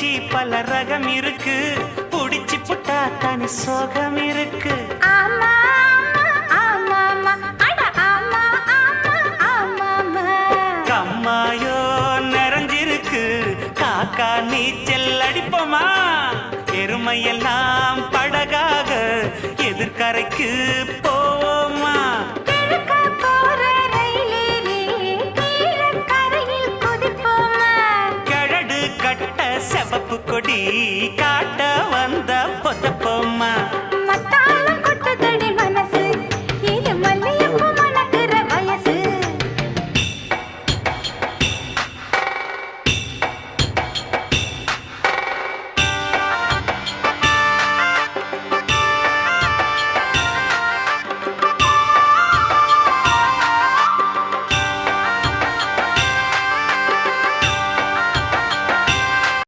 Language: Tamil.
பூச்சி பல ரகம் இருக்கு, புடிச்சு புட்டா தனி சோகம் இருக்கு. ஆமா ஆமா ஆமா அட ஆமா ஆமா ஆமா கம்மாயோ நிறைஞ்சிருக்கு, காக்கா நீச்சல் அடிப்போமா? எருமையெல்லாம் படகாக எதிர்கரைக்கு போவோமா? கழடு கட்ட செவப்பு கொடி காட்ட வந்த பொதப்போமா?